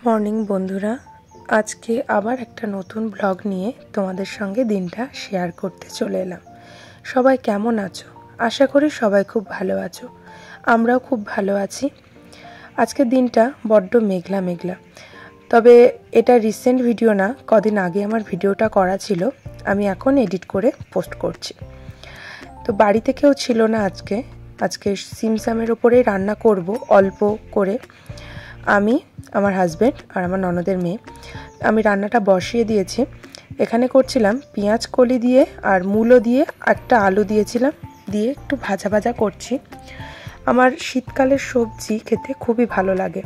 Morning বন্ধুরা, আজকে আবার একটা নতুন ব্লগ নিয়ে তোমাদের সঙ্গে দিনটা শেয়ার করতে চলে এলাম। সবাই কেমন আছো? আশা করি সবাই খুব ভালো আছো। আমরাও খুব ভালো আছি। আজকের দিনটা বড্ড মেঘলা মেঘলা, তবে এটা রিসেন্ট ভিডিও না, কদিন আগে আমার ভিডিওটা করা ছিল, আমি এখন এডিট করে পোস্ট করছি। তো বাড়িতে কেউ ছিল না আজকে সিমসামের ওপরেই রান্না করব অল্প করে। আমি, আমার হাজব্যান্ড আর আমার ননদের মেয়ে। আমি রান্নাটা বসিয়ে দিয়েছি। এখানে করছিলাম পেঁয়াজ কলি দিয়ে আর মূলো দিয়ে, একটা আলু দিয়েছিলাম, দিয়ে একটু ভাজা ভাজা করছি। আমার শীতকালের সবজি খেতে খুবই ভালো লাগে।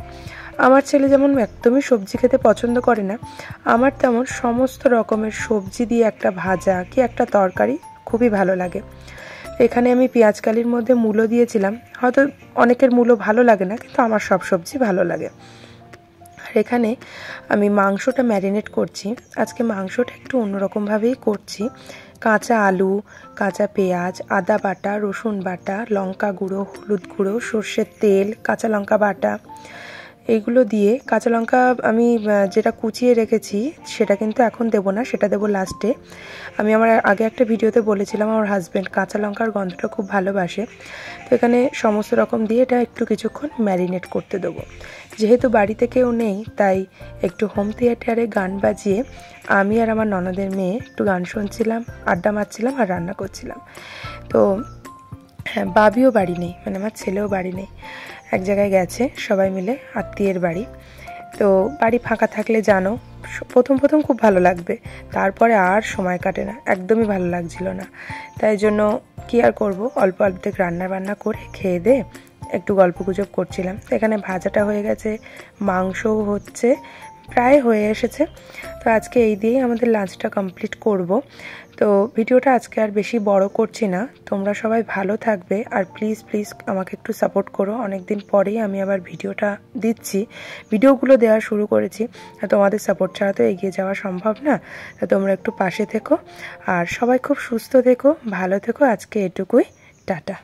আমার ছেলে যেমন একদমই সবজি খেতে পছন্দ করে না, আমার তেমন সমস্ত রকমের সবজি দিয়ে একটা ভাজা কি একটা তরকারি খুবই ভালো লাগে। এখানে আমি পেঁয়াজ কালির মধ্যে মূলো দিয়েছিলাম। হয়তো অনেকের মূলো ভালো লাগে না, কিন্তু আমার সব সবজি ভালো লাগে। আর এখানে আমি মাংসটা ম্যারিনেট করছি। আজকে মাংসটা একটু অন্যরকমভাবেই করছি। কাঁচা আলু, কাঁচা পেঁয়াজ, আদা বাটা, রসুন বাটা, লঙ্কা গুঁড়ো, হলুদ গুঁড়ো, সর্ষের তেল, কাঁচা লঙ্কা বাটা, এইগুলো দিয়ে, কাঁচা লঙ্কা আমি যেটা কুচিয়ে রেখেছি সেটা কিন্তু এখন দেবো না, সেটা দেবো লাস্টে। আমি আমার আগে একটা ভিডিওতে বলেছিলাম আমার হাজব্যান্ড কাঁচা লঙ্কার গন্ধটা খুব ভালোবাসে। তো এখানে সমস্ত রকম দিয়ে এটা একটু কিছুক্ষণ ম্যারিনেট করতে দেবো। যেহেতু বাড়িতে কেউ নেই, তাই একটু হোম থিয়েটারে গান বাজিয়ে আমি আর আমার ননদের মেয়ে একটু গান শুনছিলাম, আড্ডা মারছিলাম আর রান্না করছিলাম। তো হ্যাঁ, বাবিও বাড়ি নেই, মানে আমার ছেলেও বাড়ি নেই, এক জায়গায় গেছে সবাই মিলে আত্মীয়ের বাড়ি। তো বাড়ি ফাঁকা থাকলে জানো, প্রথম প্রথম খুব ভালো লাগবে, তারপরে আর সময় কাটে না, একদমই ভালো লাগছিল না। তাই জন্য কি আর করবো, অল্প অল্প থেকে রান্না বান্না করে খেয়ে দে একটু গল্প গুজব করছিলাম। এখানে ভাজাটা হয়ে গেছে, মাংসও হচ্ছে, প্রায় হয়ে এসেছে। তো আজকে এই দিয়েই আমাদের লাঞ্চটা কমপ্লিট করব। তো ভিডিওটা আজকে আর বেশি বড় করছি না। তোমরা সবাই ভালো থাকবে আর প্লিজ প্লিজ আমাকে একটু সাপোর্ট করো। অনেক দিন পরেই আমি আবার ভিডিওটা দিচ্ছি, ভিডিওগুলো দেওয়া শুরু করেছি। তোমাদের সাপোর্ট ছাড়া তো এগিয়ে যাওয়া সম্ভব না। তো তোমরা একটু পাশে থেকো আর সবাই খুব সুস্থ থেকো, ভালো থেকো। আজকে এটুকুই, টাটা।